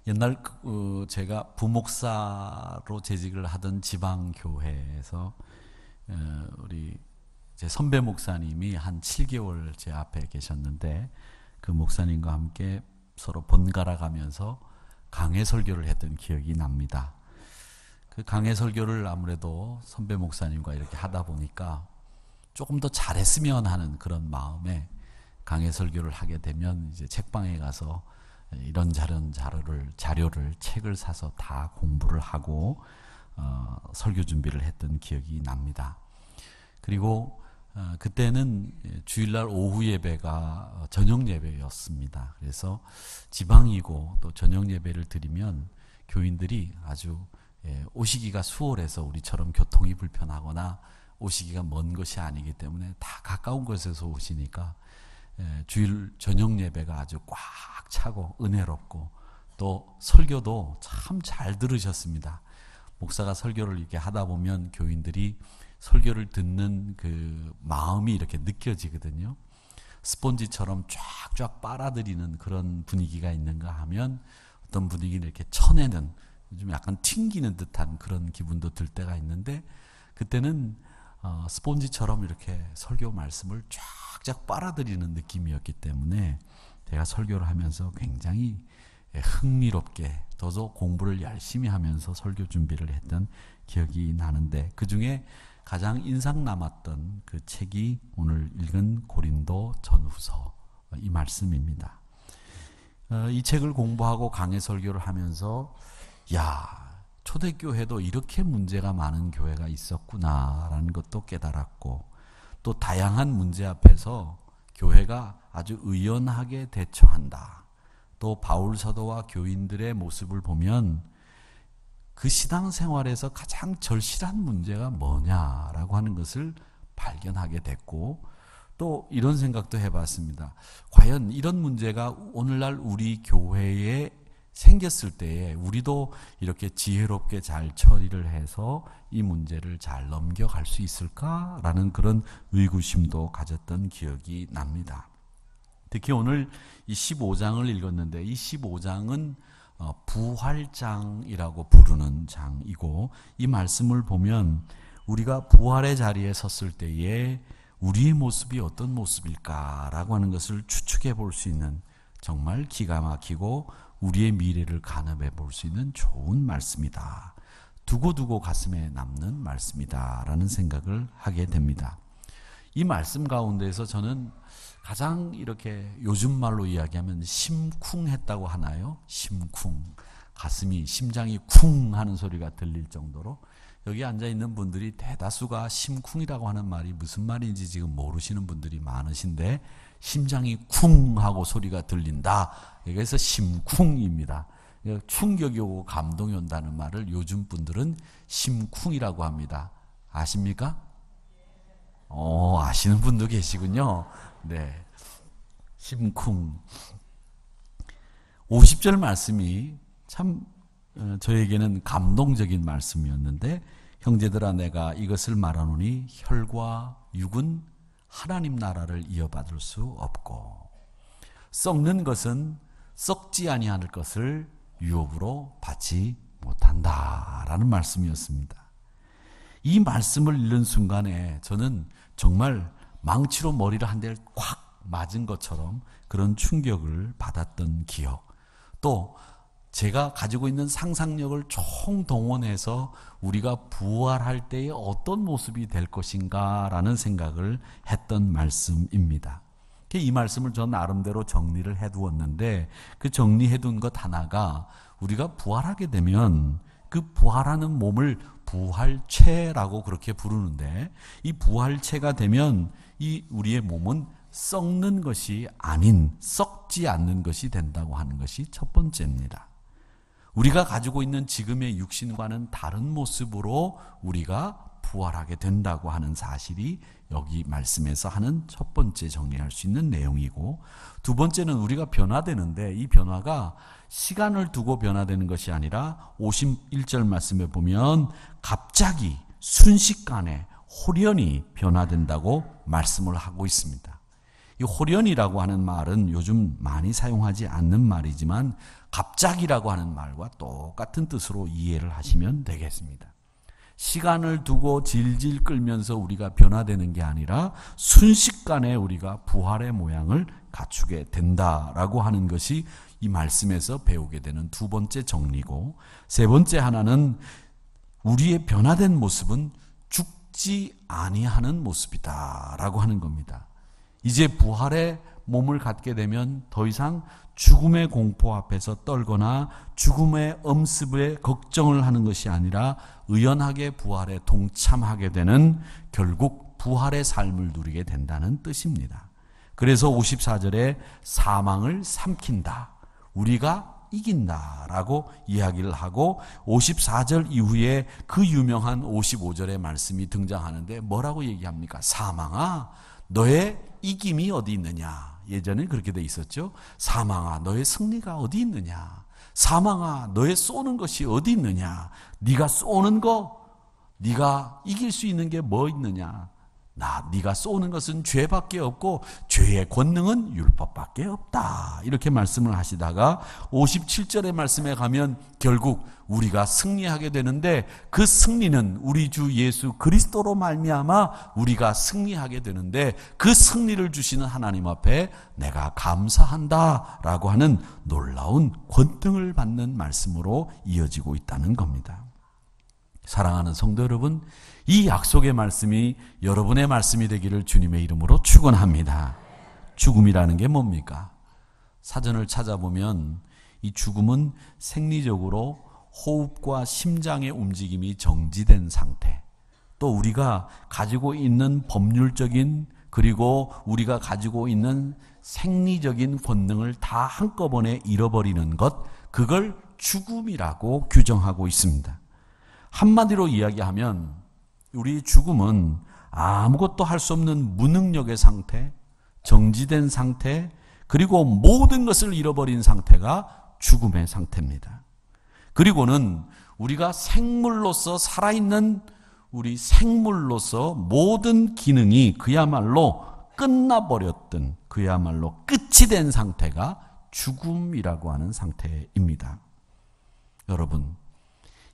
옛날 제가 부목사로 재직을 하던 지방교회에서 우리 제 선배 목사님이 한 7개월 제 앞에 계셨는데, 그 목사님과 함께 서로 번갈아 가면서 강해 설교를 했던 기억이 납니다. 그 강해 설교를 아무래도 선배 목사님과 이렇게 하다 보니까 조금 더 잘했으면 하는 그런 마음에 강해 설교를 하게 되면 이제 책방에 가서 이런저런 자료를 책을 사서 다 공부를 하고 설교 준비를 했던 기억이 납니다. 그리고 그때는 주일날 오후 예배가 저녁 예배였습니다. 그래서 지방이고 또 저녁 예배를 드리면 교인들이 아주 오시기가 수월해서 우리처럼 교통이 불편하거나 오시기가 먼 것이 아니기 때문에 다 가까운 곳에서 오시니까 주일 저녁 예배가 아주 꽉 차고 은혜롭고 또 설교도 참 잘 들으셨습니다. 목사가 설교를 이렇게 하다 보면 교인들이 설교를 듣는 그 마음이 이렇게 느껴지거든요. 스폰지처럼 쫙쫙 빨아들이는 그런 분위기가 있는가 하면 어떤 분위기는 이렇게 쳐내는, 좀 약간 튕기는 듯한 그런 기분도 들 때가 있는데, 그때는 스폰지처럼 이렇게 설교 말씀을 쫙쫙 빨아들이는 느낌이었기 때문에 제가 설교를 하면서 굉장히 흥미롭게 더더 공부를 열심히 하면서 설교 준비를 했던 기억이 나는데, 그 중에 가장 인상 남았던 그 책이 오늘 읽은 고린도 전후서 이 말씀입니다. 이 책을 공부하고 강해 설교를 하면서 초대교회도 이렇게 문제가 많은 교회가 있었구나라는 것도 깨달았고, 또 다양한 문제 앞에서 교회가 아주 의연하게 대처한다. 또 바울 사도와 교인들의 모습을 보면 그 신앙생활에서 가장 절실한 문제가 뭐냐라고 하는 것을 발견하게 됐고, 또 이런 생각도 해봤습니다. 과연 이런 문제가 오늘날 우리 교회에 생겼을 때에 우리도 이렇게 지혜롭게 잘 처리를 해서 이 문제를 잘 넘겨갈 수 있을까라는 그런 의구심도 가졌던 기억이 납니다. 특히 오늘 이 15장을 읽었는데, 이 15장은 부활장이라고 부르는 장이고, 이 말씀을 보면 우리가 부활의 자리에 섰을 때에 우리의 모습이 어떤 모습일까라고 하는 것을 추측해 볼 수 있는, 정말 기가 막히고 우리의 미래를 가늠해 볼 수 있는 좋은 말씀이다. 두고두고 가슴에 남는 말씀이다 라는 생각을 하게 됩니다. 이 말씀 가운데에서 저는 가장 이렇게 요즘 말로 이야기하면 심쿵했다고 하나요? 심쿵. 가슴이, 심장이 쿵 하는 소리가 들릴 정도로, 여기 앉아있는 분들이 대다수가 심쿵이라고 하는 말이 무슨 말인지 지금 모르시는 분들이 많으신데, 심장이 쿵 하고 소리가 들린다. 그래서 심쿵입니다. 충격이 오고 감동이 온다는 말을 요즘 분들은 심쿵이라고 합니다. 아십니까? 아시는 분도 계시군요. 네. 심쿵. 50절 말씀이 참 저에게는 감동적인 말씀이었는데, 형제들아 내가 이것을 말하노니 혈과 육은 하나님 나라를 이어받을 수 없고 썩는 것은 썩지 아니할 것을 유업으로 받지 못한다라는 말씀이었습니다. 이 말씀을 읽는 순간에 저는 정말 망치로 머리를 한 대를 콱 맞은 것처럼 그런 충격을 받았던 기억, 또 제가 가지고 있는 상상력을 총동원해서 우리가 부활할 때에 어떤 모습이 될 것인가라는 생각을 했던 말씀입니다. 이 말씀을 전 나름대로 정리를 해두었는데, 그 정리해둔 것 하나가 우리가 부활하게 되면 그 부활하는 몸을 부활체라고 그렇게 부르는데, 이 부활체가 되면 이 우리의 몸은 썩는 것이 아닌 썩지 않는 것이 된다고 하는 것이 첫 번째입니다. 우리가 가지고 있는 지금의 육신과는 다른 모습으로 우리가 부활하게 된다고 하는 사실이 여기 말씀에서 하는 첫 번째 정리할 수 있는 내용이고, 두 번째는 우리가 변화되는데, 이 변화가 시간을 두고 변화되는 것이 아니라 51절 말씀에 보면 갑자기 순식간에 홀연히 변화된다고 말씀을 하고 있습니다. 이 호련이라고 하는 말은 요즘 많이 사용하지 않는 말이지만 갑자기라고 하는 말과 똑같은 뜻으로 이해를 하시면 되겠습니다. 시간을 두고 질질 끌면서 우리가 변화되는 게 아니라 순식간에 우리가 부활의 모양을 갖추게 된다라고 하는 것이 이 말씀에서 배우게 되는 두 번째 정리고, 세 번째 하나는 우리의 변화된 모습은 죽지 아니하는 모습이다라고 하는 겁니다. 이제 부활의 몸을 갖게 되면 더 이상 죽음의 공포 앞에서 떨거나 죽음의 엄습에 걱정을 하는 것이 아니라 의연하게 부활에 동참하게 되는, 결국 부활의 삶을 누리게 된다는 뜻입니다. 그래서 54절에 사망을 삼킨다, 우리가 이긴다라고 이야기를 하고, 54절 이후에 그 유명한 55절의 말씀이 등장하는데 뭐라고 얘기합니까? 사망아, 너의 이김이 어디 있느냐? 예전에 그렇게 돼 있었죠. 사망아, 너의 승리가 어디 있느냐? 사망아, 너의 쏘는 것이 어디 있느냐? 네가 쏘는 거, 네가 이길 수 있는 게 뭐 있느냐? 네가 쏘는 것은 죄밖에 없고 죄의 권능은 율법밖에 없다, 이렇게 말씀을 하시다가 57절의 말씀에 가면 결국 우리가 승리하게 되는데, 그 승리는 우리 주 예수 그리스도로 말미암아 우리가 승리하게 되는데, 그 승리를 주시는 하나님 앞에 내가 감사한다라고 하는 놀라운 권능을 받는 말씀으로 이어지고 있다는 겁니다. 사랑하는 성도 여러분, 이 약속의 말씀이 여러분의 말씀이 되기를 주님의 이름으로 축원합니다. 죽음이라는 게 뭡니까? 사전을 찾아보면 이 죽음은 생리적으로 호흡과 심장의 움직임이 정지된 상태, 또 우리가 가지고 있는 법률적인 그리고 우리가 가지고 있는 생리적인 권능을 다 한꺼번에 잃어버리는 것, 그걸 죽음이라고 규정하고 있습니다. 한마디로 이야기하면 우리 죽음은 아무것도 할 수 없는 무능력의 상태, 정지된 상태, 그리고 모든 것을 잃어버린 상태가 죽음의 상태입니다. 그리고는 우리가 생물로서 살아있는 우리 생물로서 모든 기능이 그야말로 끝나버렸던, 그야말로 끝이 된 상태가 죽음이라고 하는 상태입니다. 여러분,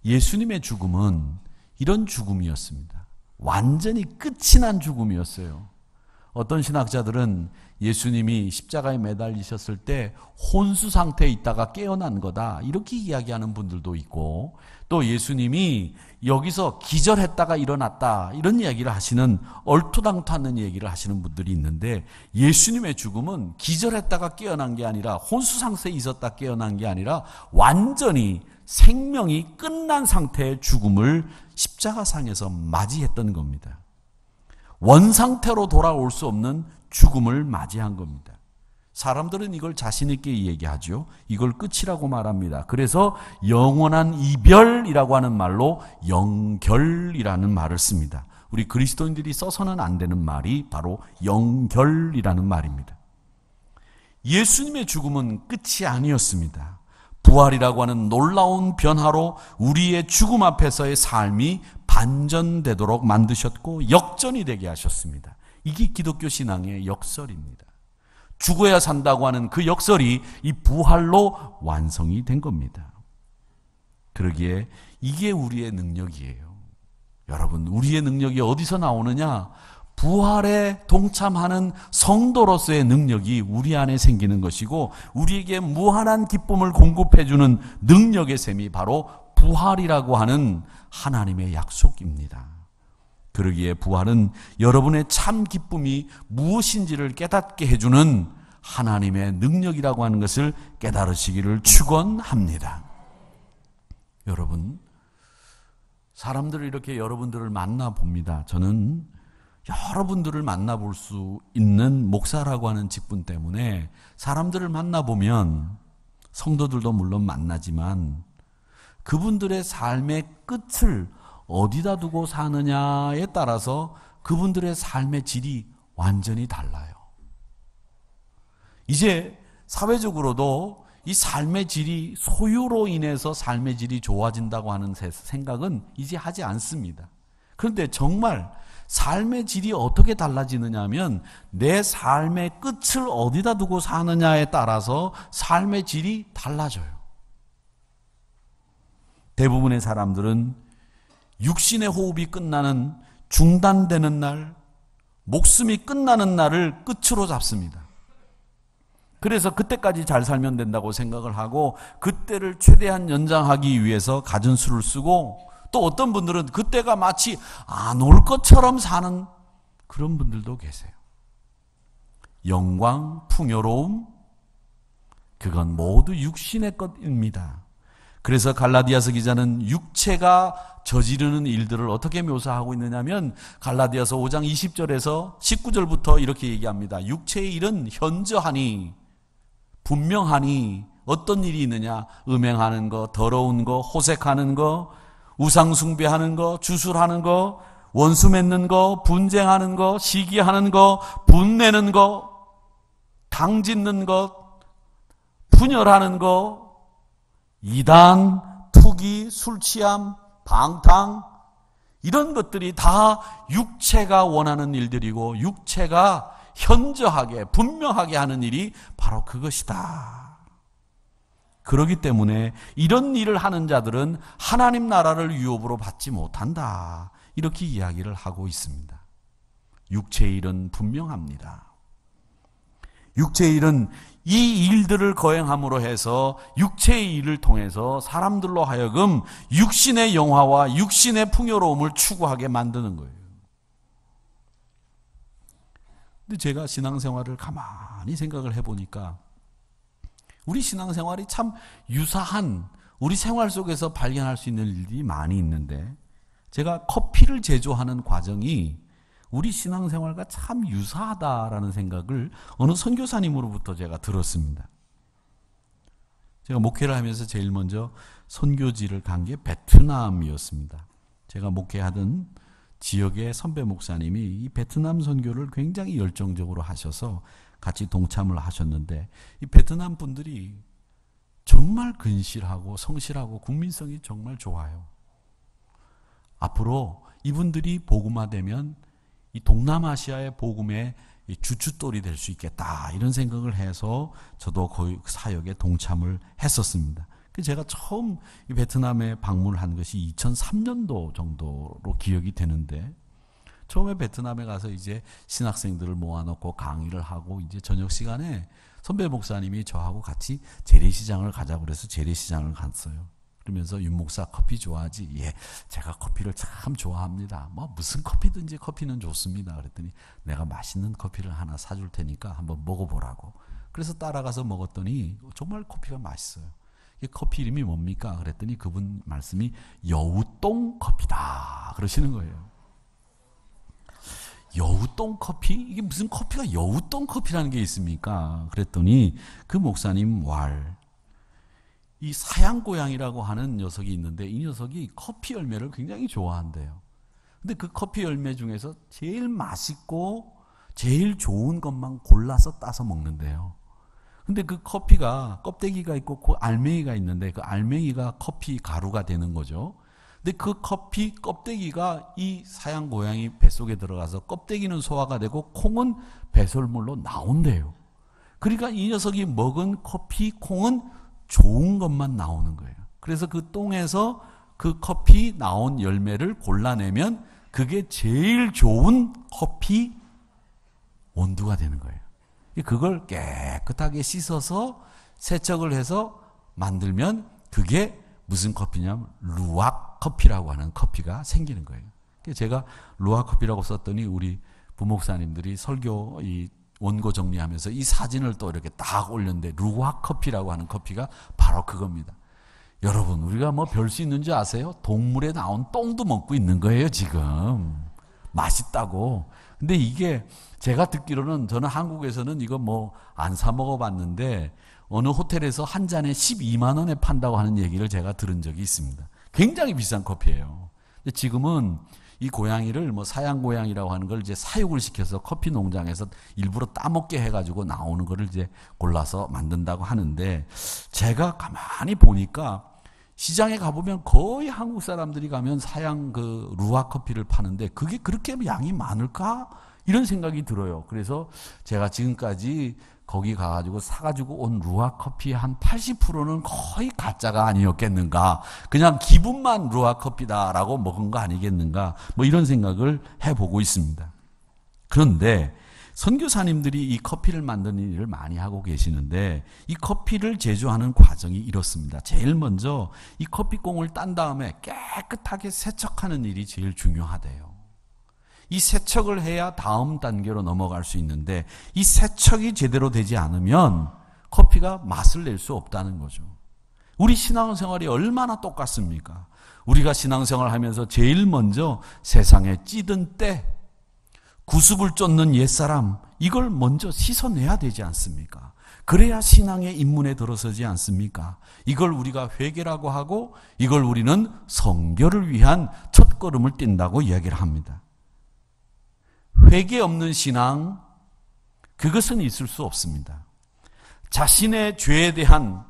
예수님의 죽음은 이런 죽음이었습니다. 완전히 끝이 난 죽음이었어요. 어떤 신학자들은 예수님이 십자가에 매달리셨을 때 혼수 상태에 있다가 깨어난 거다, 이렇게 이야기하는 분들도 있고, 또 예수님이 여기서 기절했다가 일어났다, 이런 이야기를 하시는, 얼토당토하는 얘기를 하시는 분들이 있는데, 예수님의 죽음은 기절했다가 깨어난 게 아니라, 혼수 상태에 있었다 깨어난 게 아니라 완전히 생명이 끝난 상태의 죽음을 십자가상에서 맞이했던 겁니다. 원상태로 돌아올 수 없는 죽음을 맞이한 겁니다. 사람들은 이걸 자신 있게 얘기하죠. 이걸 끝이라고 말합니다. 그래서 영원한 이별이라고 하는 말로 영결이라는 말을 씁니다. 우리 그리스도인들이 써서는 안 되는 말이 바로 영결이라는 말입니다. 예수님의 죽음은 끝이 아니었습니다. 부활이라고 하는 놀라운 변화로 우리의 죽음 앞에서의 삶이 반전되도록 만드셨고 역전이 되게 하셨습니다. 이게 기독교 신앙의 역설입니다. 죽어야 산다고 하는 그 역설이 이 부활로 완성이 된 겁니다. 그러기에 이게 우리의 능력이에요. 여러분, 우리의 능력이 어디서 나오느냐? 부활에 동참하는 성도로서의 능력이 우리 안에 생기는 것이고, 우리에게 무한한 기쁨을 공급해주는 능력의 셈이 바로 부활이라고 하는 하나님의 약속입니다. 그러기에 부활은 여러분의 참 기쁨이 무엇인지를 깨닫게 해주는 하나님의 능력이라고 하는 것을 깨달으시기를 축원합니다. 여러분, 사람들을 이렇게 여러분들을 만나봅니다. 저는 여러분들을 만나볼 수 있는 목사라고 하는 직분 때문에 사람들을 만나보면, 성도들도 물론 만나지만 그분들의 삶의 끝을 어디다 두고 사느냐에 따라서 그분들의 삶의 질이 완전히 달라요. 이제 사회적으로도 이 삶의 질이, 소유로 인해서 삶의 질이 좋아진다고 하는 생각은 이제 하지 않습니다. 그런데 정말 삶의 질이 어떻게 달라지느냐 하면 내 삶의 끝을 어디다 두고 사느냐에 따라서 삶의 질이 달라져요. 대부분의 사람들은 육신의 호흡이 끝나는 중단되는 날, 목숨이 끝나는 날을 끝으로 잡습니다. 그래서 그때까지 잘 살면 된다고 생각을 하고 그때를 최대한 연장하기 위해서 갖은 수를 쓰고, 또 어떤 분들은 그때가 마치 안 올 것처럼 사는 그런 분들도 계세요. 영광, 풍요로움, 그건 모두 육신의 것입니다. 그래서 갈라디아서 기자는 육체가 저지르는 일들을 어떻게 묘사하고 있느냐면 갈라디아서 5장 20절에서 19절부터 이렇게 얘기합니다. 육체의 일은 현저하니, 분명하니, 어떤 일이 있느냐? 음행하는 거, 더러운 거, 호색하는 거, 우상 숭배하는 거, 주술하는 거, 원수 맺는 거, 분쟁하는 거, 시기하는 거, 분내는 거, 당짓는 것, 분열하는 거, 이단, 투기, 술취함, 방탕, 이런 것들이 다 육체가 원하는 일들이고 육체가 현저하게 분명하게 하는 일이 바로 그것이다. 그렇기 때문에 이런 일을 하는 자들은 하나님 나라를 유업으로 받지 못한다. 이렇게 이야기를 하고 있습니다. 육체의 일은 분명합니다. 육체의 일은 이 일들을 거행함으로 해서 육체의 일을 통해서 사람들로 하여금 육신의 영화와 육신의 풍요로움을 추구하게 만드는 거예요. 근데 제가 신앙생활을 가만히 생각을 해보니까 우리 신앙생활이 참 유사한 우리 생활 속에서 발견할 수 있는 일들이 많이 있는데, 제가 커피를 제조하는 과정이 우리 신앙생활과 참 유사하다라는 생각을 어느 선교사님으로부터 제가 들었습니다. 제가 목회를 하면서 제일 먼저 선교지를 간 게 베트남이었습니다. 제가 목회하던 지역의 선배 목사님이 이 베트남 선교를 굉장히 열정적으로 하셔서 같이 동참을 하셨는데, 이 베트남 분들이 정말 근실하고 성실하고 국민성이 정말 좋아요. 앞으로 이분들이 복음화되면 이 동남아시아의 복음의 주춧돌이 될 수 있겠다, 이런 생각을 해서 저도 그 사역에 동참을 했었습니다. 제가 처음 이 베트남에 방문한 것이 2003년도 정도로 기억이 되는데, 처음에 베트남에 가서 이제 신학생들을 모아놓고 강의를 하고 이제 저녁 시간에 선배 목사님이 저하고 같이 재래시장을 가자고 그래서 재래시장을 갔어요. 그러면서 윤 목사 커피 좋아하지? 예, 제가 커피를 참 좋아합니다. 뭐 무슨 커피든지 커피는 좋습니다. 그랬더니 내가 맛있는 커피를 하나 사줄 테니까 한번 먹어보라고. 그래서 따라가서 먹었더니 정말 커피가 맛있어요. 이 커피 이름이 뭡니까? 그랬더니 그분 말씀이 여우똥 커피다 그러시는 거예요. 여우똥 커피? 이게 무슨 커피가 여우똥 커피라는 게 있습니까? 그랬더니 그 목사님 이 사양고양이라고 하는 녀석이 있는데, 이 녀석이 커피 열매를 굉장히 좋아한대요. 근데 그 커피 열매 중에서 제일 맛있고 제일 좋은 것만 골라서 따서 먹는데요. 근데 그 커피가 껍데기가 있고 그 알맹이가 있는데, 그 알맹이가 커피 가루가 되는 거죠. 근데 그 커피 껍데기가 이 사양 고양이 뱃속에 들어가서 껍데기는 소화가 되고 콩은 배설물로 나온대요. 그러니까 이 녀석이 먹은 커피 콩은 좋은 것만 나오는 거예요. 그래서 그 똥에서 그 커피 나온 열매를 골라내면 그게 제일 좋은 커피 원두가 되는 거예요. 그걸 깨끗하게 씻어서 세척을 해서 만들면 그게 무슨 커피냐면 루악 커피라고 하는 커피가 생기는 거예요. 제가 루악 커피라고 썼더니 우리 부목사님들이 설교 이 원고 정리하면서 이 사진을 또 이렇게 딱 올렸는데, 루악 커피라고 하는 커피가 바로 그겁니다. 여러분, 우리가 뭐 별 수 있는지 아세요? 동물에 나온 똥도 먹고 있는 거예요, 지금. 맛있다고. 근데 이게 제가 듣기로는, 저는 한국에서는 이거 뭐 안 사 먹어봤는데 어느 호텔에서 한 잔에 12만 원에 판다고 하는 얘기를 제가 들은 적이 있습니다. 굉장히 비싼 커피예요. 근데 지금은 이 고양이를 뭐 사양 고양이라고 하는 걸 이제 사육을 시켜서 커피 농장에서 일부러 따먹게 해가지고 나오는 거를 이제 골라서 만든다고 하는데, 제가 가만히 보니까 시장에 가보면 거의 한국 사람들이 가면 사양 그 루아 커피를 파는데 그게 그렇게 양이 많을까? 이런 생각이 들어요. 그래서 제가 지금까지 거기 가가지고 사가지고 온 루아 커피 한 80%는 거의 가짜가 아니었겠는가. 그냥 기분만 루아 커피다라고 먹은 거 아니겠는가. 뭐 이런 생각을 해보고 있습니다. 그런데 선교사님들이 이 커피를 만드는 일을 많이 하고 계시는데 이 커피를 제조하는 과정이 이렇습니다. 제일 먼저 이 커피콩을 딴 다음에 깨끗하게 세척하는 일이 제일 중요하대요. 이 세척을 해야 다음 단계로 넘어갈 수 있는데 이 세척이 제대로 되지 않으면 커피가 맛을 낼 수 없다는 거죠. 우리 신앙생활이 얼마나 똑같습니까? 우리가 신앙생활 하면서 제일 먼저 세상에 찌든 때 구습을 쫓는 옛사람, 이걸 먼저 씻어내야 되지 않습니까? 그래야 신앙의 입문에 들어서지 않습니까? 이걸 우리가 회개라고 하고 이걸 우리는 성결을 위한 첫걸음을 띈다고 이야기를 합니다. 회개 없는 신앙, 그것은 있을 수 없습니다. 자신의 죄에 대한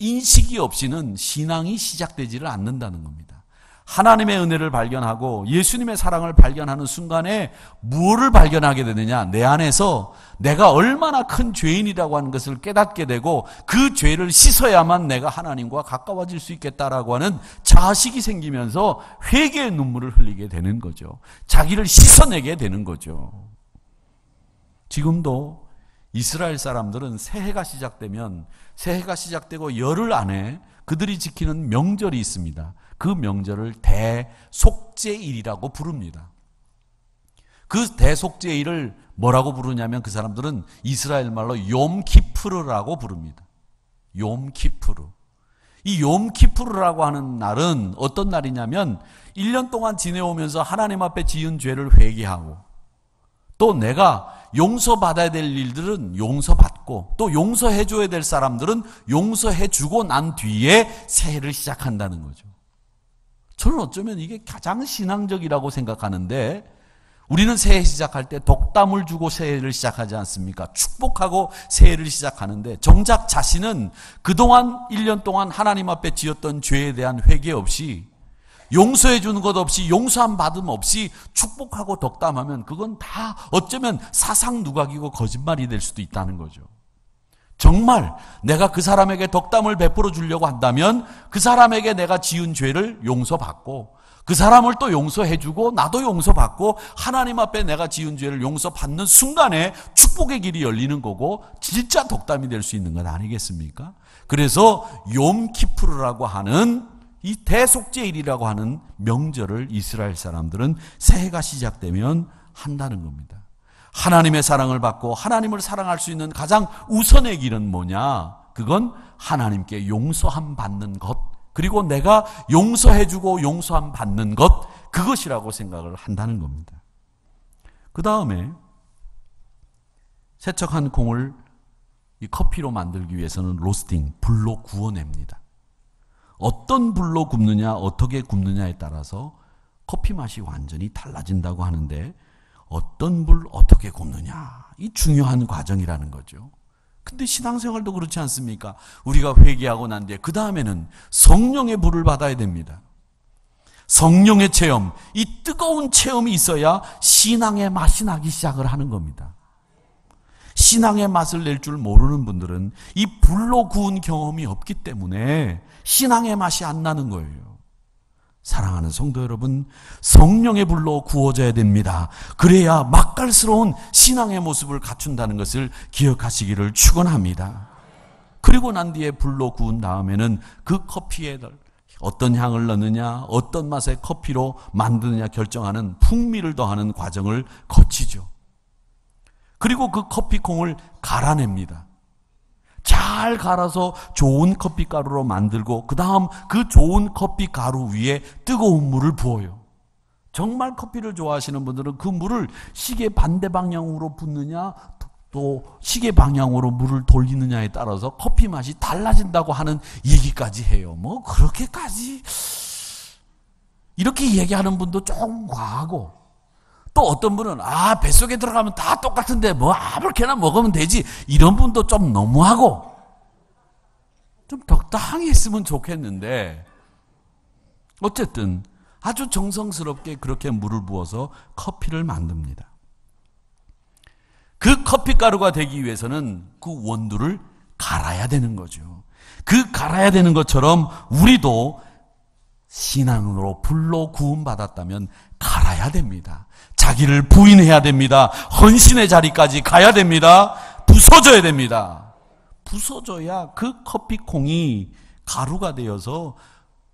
인식이 없이는 신앙이 시작되지를 않는다는 겁니다. 하나님의 은혜를 발견하고 예수님의 사랑을 발견하는 순간에 무엇을 발견하게 되느냐? 내 안에서 내가 얼마나 큰 죄인이라고 하는 것을 깨닫게 되고 그 죄를 씻어야만 내가 하나님과 가까워질 수 있겠다라고 하는 자식이 생기면서 회개의 눈물을 흘리게 되는 거죠. 자기를 씻어내게 되는 거죠. 지금도 이스라엘 사람들은 새해가 시작되면 새해가 시작되고 열흘 안에 그들이 지키는 명절이 있습니다. 그 명절을 대속죄일이라고 부릅니다. 그 대속죄일을 뭐라고 부르냐면 그 사람들은 이스라엘 말로 욤키푸르라고 부릅니다. 욤키푸르. 이 욤키푸르라고 하는 날은 어떤 날이냐면 1년 동안 지내오면서 하나님 앞에 지은 죄를 회개하고 또 내가 용서받아야 될 일들은 용서받고 또 용서해줘야 될 사람들은 용서해주고 난 뒤에 새해를 시작한다는 거죠. 저는 어쩌면 이게 가장 신앙적이라고 생각하는데 우리는 새해 시작할 때 덕담을 주고 새해를 시작하지 않습니까? 축복하고 새해를 시작하는데 정작 자신은 그동안 1년 동안 하나님 앞에 지었던 죄에 대한 회개 없이 용서해 주는 것 없이 용서함 받음 없이 축복하고 덕담하면 그건 다 어쩌면 사상 누각이고 거짓말이 될 수도 있다는 거죠. 정말 내가 그 사람에게 덕담을 베풀어 주려고 한다면 그 사람에게 내가 지은 죄를 용서받고 그 사람을 또 용서해 주고 나도 용서받고 하나님 앞에 내가 지은 죄를 용서받는 순간에 축복의 길이 열리는 거고 진짜 덕담이 될 수 있는 건 아니겠습니까? 그래서 욤키푸르라고 하는 이 대속죄일이라고 하는 명절을 이스라엘 사람들은 새해가 시작되면 한다는 겁니다. 하나님의 사랑을 받고 하나님을 사랑할 수 있는 가장 우선의 길은 뭐냐? 그건 하나님께 용서함 받는 것, 그리고 내가 용서해주고 용서함 받는 것, 그것이라고 생각을 한다는 겁니다. 그 다음에 세척한 콩을 이 커피로 만들기 위해서는 로스팅, 불로 구워냅니다. 어떤 불로 굽느냐, 어떻게 굽느냐에 따라서 커피 맛이 완전히 달라진다고 하는데 어떤 불 어떻게 굽느냐, 이 중요한 과정이라는 거죠. 근데 신앙생활도 그렇지 않습니까? 우리가 회개하고 난 뒤에 그 다음에는 성령의 불을 받아야 됩니다. 성령의 체험, 이 뜨거운 체험이 있어야 신앙의 맛이 나기 시작을 하는 겁니다. 신앙의 맛을 낼 줄 모르는 분들은 이 불로 구운 경험이 없기 때문에 신앙의 맛이 안 나는 거예요. 사랑하는 성도 여러분, 성령의 불로 구워져야 됩니다. 그래야 맛깔스러운 신앙의 모습을 갖춘다는 것을 기억하시기를 축원합니다. 그리고 난 뒤에 불로 구운 다음에는 그 커피에 어떤 향을 넣느냐, 어떤 맛의 커피로 만드느냐 결정하는 풍미를 더하는 과정을 거치죠. 그리고 그 커피콩을 갈아냅니다. 잘 갈아서 좋은 커피가루로 만들고 그 다음 그 좋은 커피가루 위에 뜨거운 물을 부어요. 정말 커피를 좋아하시는 분들은 그 물을 시계 반대 방향으로 붓느냐 또 시계 방향으로 물을 돌리느냐에 따라서 커피 맛이 달라진다고 하는 얘기까지 해요. 뭐 그렇게까지 이렇게 얘기하는 분도 조금 과하고, 또 어떤 분은 뱃속에 들어가면 다 똑같은데 뭐 아무렇게나 먹으면 되지, 이런 분도 좀 너무하고, 좀 적당히 했으면 좋겠는데 어쨌든 아주 정성스럽게 그렇게 물을 부어서 커피를 만듭니다. 그 커피가루가 되기 위해서는 그 원두를 갈아야 되는 거죠. 그 갈아야 되는 것처럼 우리도 신앙으로 불로 구원받았다면 갈아야 됩니다. 자기를 부인해야 됩니다. 헌신의 자리까지 가야 됩니다. 부서져야 됩니다. 부서져야 그 커피콩이 가루가 되어서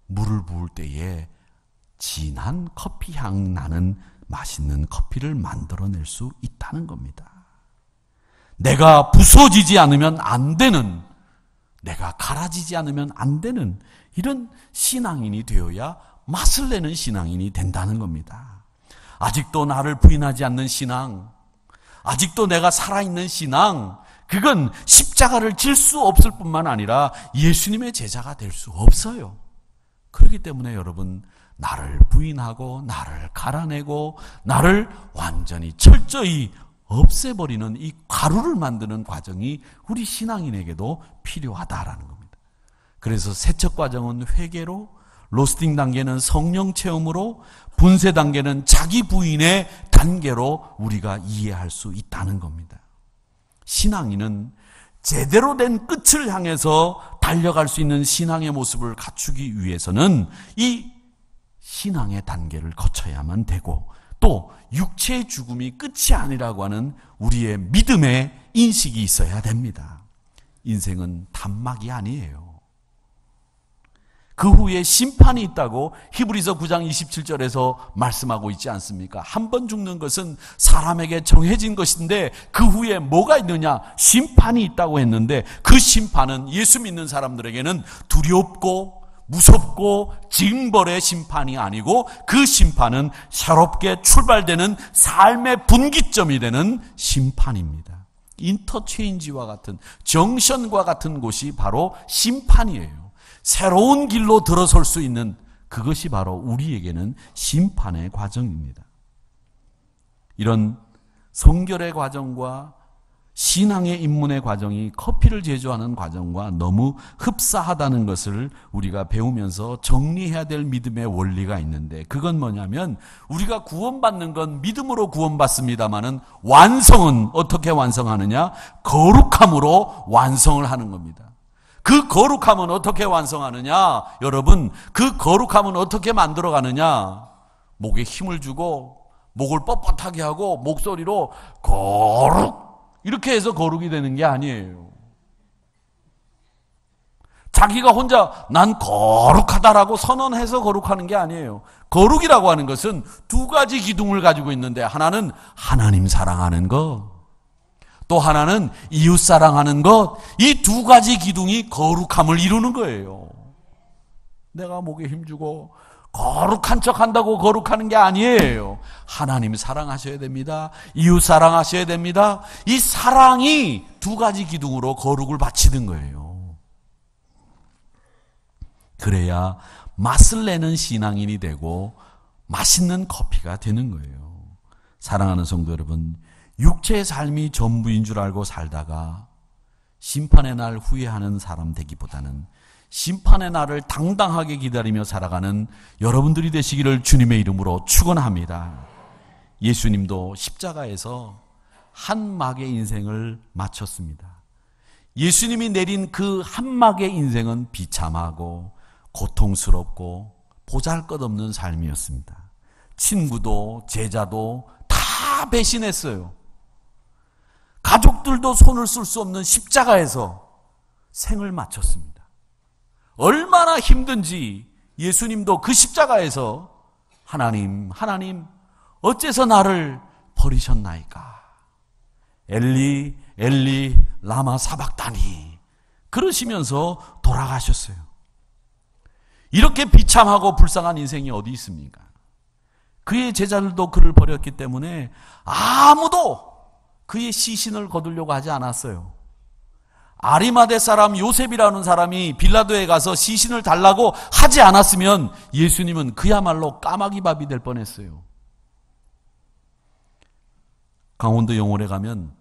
물을 부을 때에 진한 커피향 나는 맛있는 커피를 만들어낼 수 있다는 겁니다. 내가 부서지지 않으면 안 되는, 내가 갈아지지 않으면 안 되는 이런 신앙인이 되어야 맛을 내는 신앙인이 된다는 겁니다. 아직도 나를 부인하지 않는 신앙, 아직도 내가 살아있는 신앙, 그건 십자가를 질 수 없을 뿐만 아니라 예수님의 제자가 될 수 없어요. 그렇기 때문에 여러분, 나를 부인하고 나를 갈아내고 나를 완전히 철저히 없애버리는 이 가루를 만드는 과정이 우리 신앙인에게도 필요하다라는 겁니다. 그래서 세척 과정은 회개로, 로스팅 단계는 성령 체험으로, 분쇄 단계는 자기 부인의 단계로 우리가 이해할 수 있다는 겁니다. 신앙인은 제대로 된 끝을 향해서 달려갈 수 있는 신앙의 모습을 갖추기 위해서는 이 신앙의 단계를 거쳐야만 되고, 또 육체의 죽음이 끝이 아니라고 하는 우리의 믿음의 인식이 있어야 됩니다. 인생은 단막이 아니에요. 그 후에 심판이 있다고 히브리서 9장 27절에서 말씀하고 있지 않습니까? 한 번 죽는 것은 사람에게 정해진 것인데 그 후에 뭐가 있느냐? 심판이 있다고 했는데 그 심판은 예수 믿는 사람들에게는 두렵고 무섭고 징벌의 심판이 아니고 그 심판은 새롭게 출발되는 삶의 분기점이 되는 심판입니다. 인터체인지와 같은, 정션과 같은 곳이 바로 심판이에요. 새로운 길로 들어설 수 있는 그것이 바로 우리에게는 심판의 과정입니다. 이런 성결의 과정과 신앙의 입문의 과정이 커피를 제조하는 과정과 너무 흡사하다는 것을 우리가 배우면서 정리해야 될 믿음의 원리가 있는데, 그건 뭐냐면 우리가 구원받는 건 믿음으로 구원받습니다마는 완성은 어떻게 완성하느냐? 거룩함으로 완성을 하는 겁니다. 그 거룩함은 어떻게 완성하느냐? 여러분, 그 거룩함은 어떻게 만들어가느냐? 목에 힘을 주고 목을 뻣뻣하게 하고 목소리로 거룩 이렇게 해서 거룩이 되는 게 아니에요. 자기가 혼자 난 거룩하다라고 선언해서 거룩하는 게 아니에요. 거룩이라고 하는 것은 두 가지 기둥을 가지고 있는데, 하나는 하나님 사랑하는 것, 또 하나는 이웃 사랑하는 것. 이 두 가지 기둥이 거룩함을 이루는 거예요. 내가 목에 힘주고 거룩한 척 한다고 거룩하는 게 아니에요. 하나님 사랑하셔야 됩니다. 이웃 사랑하셔야 됩니다. 이 사랑이 두 가지 기둥으로 거룩을 바치는 거예요. 그래야 맛을 내는 신앙인이 되고 맛있는 커피가 되는 거예요. 사랑하는 성도 여러분, 육체의 삶이 전부인 줄 알고 살다가 심판의 날 후회하는 사람 되기보다는 심판의 날을 당당하게 기다리며 살아가는 여러분들이 되시기를 주님의 이름으로 축원합니다. 예수님도 십자가에서 한 막의 인생을 마쳤습니다. 예수님이 내린 그 한 막의 인생은 비참하고 고통스럽고 보잘것없는 삶이었습니다. 친구도 제자도 다 배신했어요. 가족들도 손을 쓸 수 없는 십자가에서 생을 마쳤습니다. 얼마나 힘든지 예수님도 그 십자가에서 하나님, 하나님, 어째서 나를 버리셨나이까? 엘리, 엘리, 라마 사박다니. 그러시면서 돌아가셨어요. 이렇게 비참하고 불쌍한 인생이 어디 있습니까? 그의 제자들도 그를 버렸기 때문에 아무도 그의 시신을 거두려고 하지 않았어요. 아리마대 사람 요셉이라는 사람이 빌라도에 가서 시신을 달라고 하지 않았으면 예수님은 그야말로 까마귀 밥이 될 뻔했어요. 강원도 영월에 가면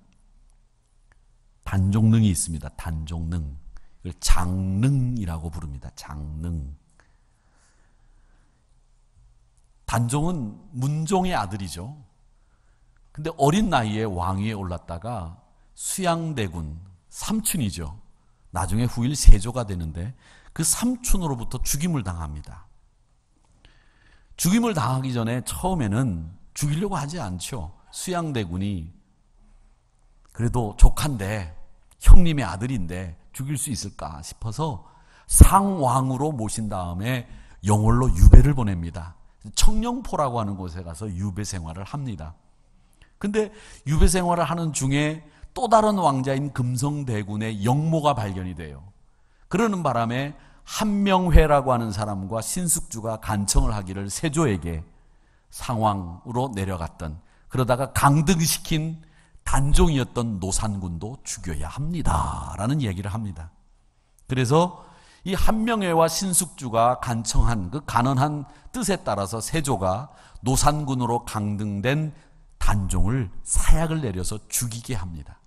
단종능이 있습니다. 단종능. 이걸 장능이라고 부릅니다. 장능. 단종은 문종의 아들이죠. 근데 어린 나이에 왕위에 올랐다가 수양대군, 삼촌이죠. 나중에 후일 세조가 되는데 그 삼촌으로부터 죽임을 당합니다. 죽임을 당하기 전에 처음에는 죽이려고 하지 않죠. 수양대군이 그래도 조카인데, 형님의 아들인데 죽일 수 있을까 싶어서 상왕으로 모신 다음에 영월로 유배를 보냅니다. 청령포라고 하는 곳에 가서 유배 생활을 합니다. 근데 유배 생활을 하는 중에 또 다른 왕자인 금성대군의 영모가 발견이 돼요. 그러는 바람에 한명회라고 하는 사람과 신숙주가 간청을 하기를 세조에게 상왕으로 내려갔던, 그러다가 강등시킨 단종이었던 노산군도 죽여야 합니다 라는 얘기를 합니다. 그래서 이 한명회와 신숙주가 간청한 그 간언한 뜻에 따라서 세조가 노산군으로 강등된 단종을 사약을 내려서 죽이게 합니다.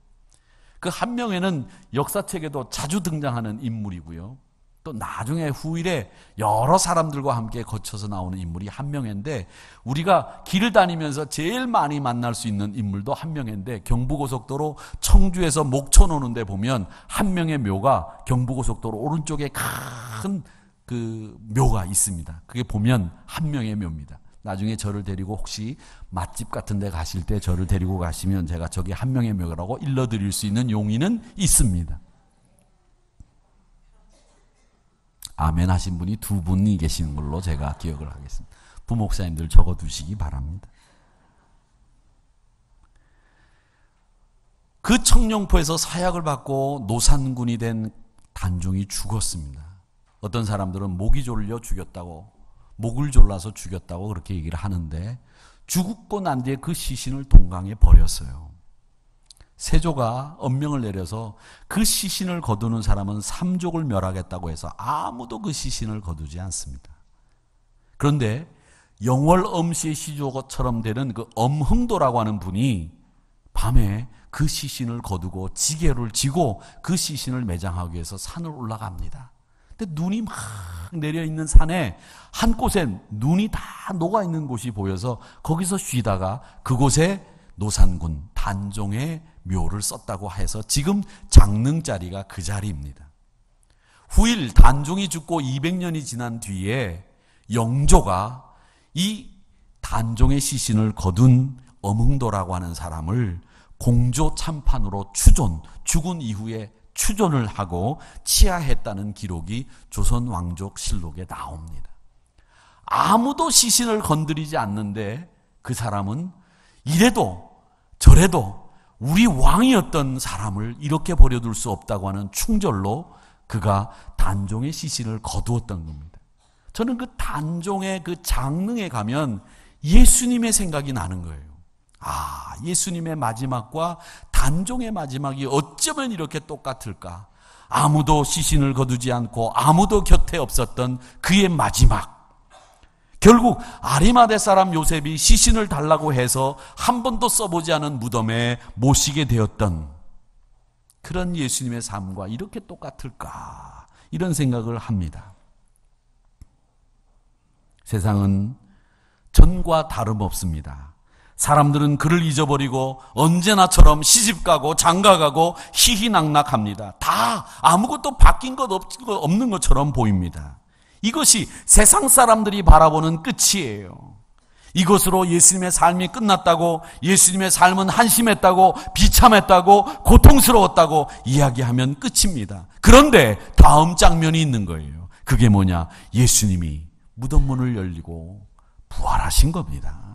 그 한명회는 역사책에도 자주 등장하는 인물이고요. 또 나중에 후일에 여러 사람들과 함께 거쳐서 나오는 인물이 한명회인데, 우리가 길을 다니면서 제일 많이 만날 수 있는 인물도 한명회인데, 경부고속도로 청주에서 목천 오는데 보면 한명회 묘가 경부고속도로 오른쪽에 큰 그 묘가 있습니다. 그게 보면 한명회 묘입니다. 나중에 저를 데리고 혹시 맛집 같은 데 가실 때 저를 데리고 가시면 제가 저기 한명회 묘라고 일러드릴 수 있는 용의는 있습니다. 아멘 하신 분이 두 분이 계시는 걸로 제가 기억을 하겠습니다. 부목사님들 적어두시기 바랍니다. 그 청룡포에서 사약을 받고 노산군이 된 단종이 죽었습니다. 어떤 사람들은 목이 졸려 죽였다고, 목을 졸라서 죽였다고 그렇게 얘기를 하는데, 죽고 난 뒤에 그 시신을 동강에 버렸어요. 세조가 엄명을 내려서 그 시신을 거두는 사람은 삼족을 멸하겠다고 해서 아무도 그 시신을 거두지 않습니다. 그런데 영월 엄씨의 시조처럼 되는 그 엄흥도라고 하는 분이 밤에 그 시신을 거두고 지게를 지고 그 시신을 매장하기 위해서 산을 올라갑니다. 근데 눈이 막 내려있는 산에 한 곳에 눈이 다 녹아있는 곳이 보여서 거기서 쉬다가 그곳에 노산군 단종의 묘를 썼다고 해서 지금 장릉 자리가 그 자리입니다. 후일 단종이 죽고 200년이 지난 뒤에 영조가 이 단종의 시신을 거둔 엄흥도라고 하는 사람을 공조 참판으로 죽은 이후에 추존을 하고 치하했다는 기록이 조선 왕족 실록에 나옵니다. 아무도 시신을 건드리지 않는데 그 사람은 이래도 저래도 우리 왕이었던 사람을 이렇게 버려둘 수 없다고 하는 충절로 그가 단종의 시신을 거두었던 겁니다. 저는 그 단종의 그 장릉에 가면 예수님의 생각이 나는 거예요. 아, 예수님의 마지막과 단종의 마지막이 어쩌면 이렇게 똑같을까? 아무도 시신을 거두지 않고 아무도 곁에 없었던 그의 마지막. 결국 아리마대 사람 요셉이 시신을 달라고 해서 한 번도 써보지 않은 무덤에 모시게 되었던 그런 예수님의 삶과 이렇게 똑같을까? 이런 생각을 합니다. 세상은 전과 다름없습니다. 사람들은 그를 잊어버리고 언제나처럼 시집가고 장가가고 희희낙낙합니다. 다 아무것도 바뀐 것 없는 것처럼 보입니다. 이것이 세상 사람들이 바라보는 끝이에요. 이것으로 예수님의 삶이 끝났다고, 예수님의 삶은 한심했다고, 비참했다고, 고통스러웠다고 이야기하면 끝입니다. 그런데 다음 장면이 있는 거예요. 그게 뭐냐? 예수님이 무덤 문을 열리고 부활하신 겁니다.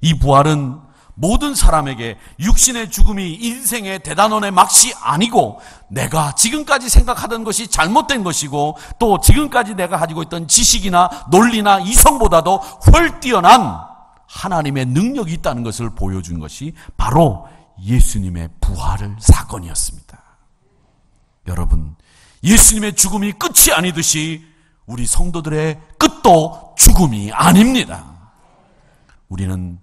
이 부활은 모든 사람에게 육신의 죽음이 인생의 대단원의 막이 아니고, 내가 지금까지 생각하던 것이 잘못된 것이고, 또 지금까지 내가 가지고 있던 지식이나 논리나 이성보다도 훨 뛰어난 하나님의 능력이 있다는 것을 보여준 것이 바로 예수님의 부활의 사건이었습니다. 여러분, 예수님의 죽음이 끝이 아니듯이 우리 성도들의 끝도 죽음이 아닙니다. 우리는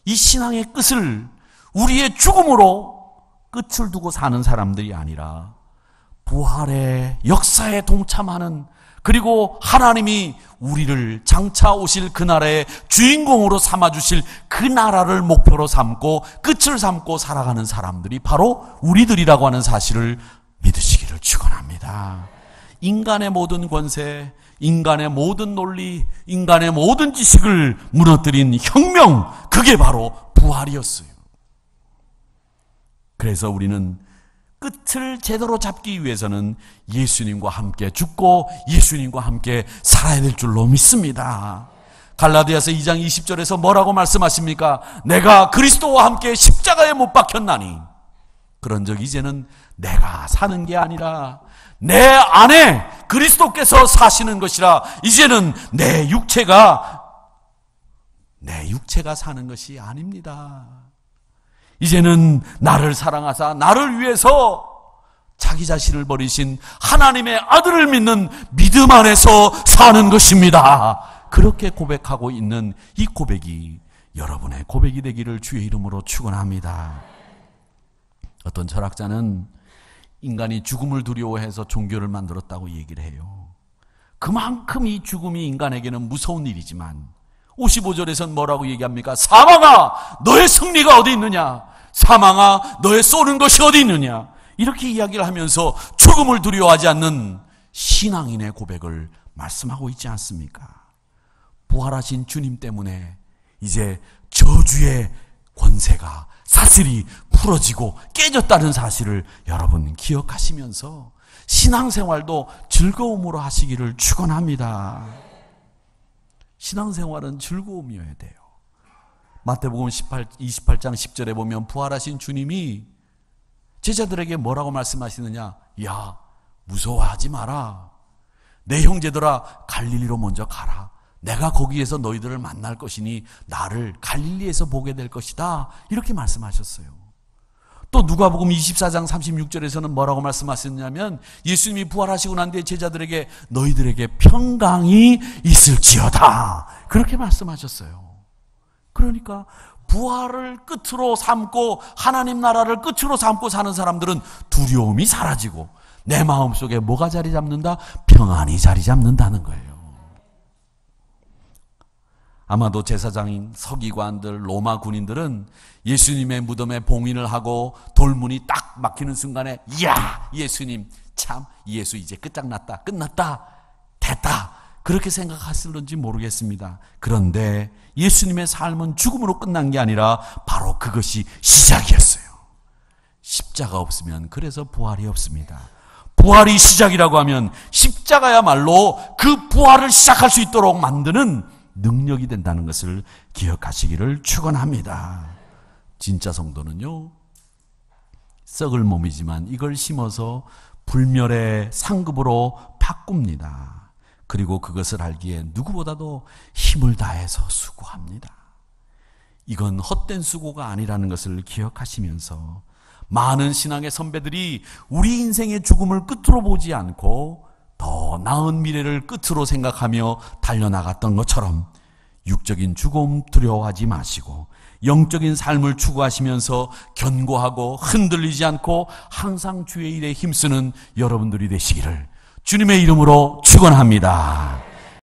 이 신앙의 끝을 우리의 죽음으로 끝을 두고 사는 사람들이 아니라 부활의 역사에 동참하는 그리고 하나님이 우리를 장차 오실 그 나라의 주인공으로 삼아주실 그 나라를 목표로 삼고 끝을 삼고 살아가는 사람들이 바로 우리들이라고 하는 사실을 믿으시기를 축원합니다. 인간의 모든 권세, 인간의 모든 논리, 인간의 모든 지식을 무너뜨린 혁명, 그게 바로 부활이었어요. 그래서 우리는 끝을 제대로 잡기 위해서는 예수님과 함께 죽고 예수님과 함께 살아야 될 줄로 믿습니다. 갈라디아서 2장 20절에서 뭐라고 말씀하십니까? 내가 그리스도와 함께 십자가에 못 박혔나니 그런즉 이제는 내가 사는 게 아니라 내 안에 그리스도께서 사시는 것이라. 이제는 내 육체가 사는 것이 아닙니다. 이제는 나를 사랑하사 나를 위해서 자기 자신을 버리신 하나님의 아들을 믿는 믿음 안에서 사는 것입니다. 그렇게 고백하고 있는 이 고백이 여러분의 고백이 되기를 주의 이름으로 축원합니다. 어떤 철학자는 인간이 죽음을 두려워해서 종교를 만들었다고 얘기를 해요. 그만큼 이 죽음이 인간에게는 무서운 일이지만 55절에서는 뭐라고 얘기합니까? 사망아 너의 승리가 어디 있느냐? 사망아 너의 쏘는 것이 어디 있느냐? 이렇게 이야기를 하면서 죽음을 두려워하지 않는 신앙인의 고백을 말씀하고 있지 않습니까? 부활하신 주님 때문에 이제 저주의 권세가 사슬이 풀어지고 깨졌다는 사실을 여러분 기억하시면서 신앙생활도 즐거움으로 하시기를 축원합니다. 신앙생활은 즐거움이어야 돼요. 마태복음 28장 10절에 보면 부활하신 주님이 제자들에게 뭐라고 말씀하시느냐? 야, 무서워하지 마라. 내 형제들아 갈릴리로 먼저 가라. 내가 거기에서 너희들을 만날 것이니 나를 갈릴리에서 보게 될 것이다. 이렇게 말씀하셨어요. 또 누가복음 24장 36절에서는 뭐라고 말씀하셨냐면 예수님이 부활하시고 난 뒤에 제자들에게 너희들에게 평강이 있을지어다. 그렇게 말씀하셨어요. 그러니까 부활을 끝으로 삼고 하나님 나라를 끝으로 삼고 사는 사람들은 두려움이 사라지고 내 마음속에 뭐가 자리 잡는다? 평안이 자리 잡는다는 거예요. 아마도 제사장인 서기관들, 로마 군인들은 예수님의 무덤에 봉인을 하고 돌문이 딱 막히는 순간에 이야 예수님 참 예수 이제 끝장났다 끝났다 됐다 그렇게 생각했을런지 모르겠습니다. 그런데 예수님의 삶은 죽음으로 끝난 게 아니라 바로 그것이 시작이었어요. 십자가 없으면 그래서 부활이 없습니다. 부활이 시작이라고 하면 십자가야말로 그 부활을 시작할 수 있도록 만드는 능력이 된다는 것을 기억하시기를 축원합니다. 진짜 성도는요, 썩을 몸이지만 이걸 심어서 불멸의 상급으로 바꿉니다. 그리고 그것을 알기에 누구보다도 힘을 다해서 수고합니다. 이건 헛된 수고가 아니라는 것을 기억하시면서 많은 신앙의 선배들이 우리 인생의 죽음을 끝으로 보지 않고 더 나은 미래를 끝으로 생각하며 달려나갔던 것처럼 육적인 죽음 두려워하지 마시고 영적인 삶을 추구하시면서 견고하고 흔들리지 않고 항상 주의 일에 힘쓰는 여러분들이 되시기를 주님의 이름으로 축원합니다.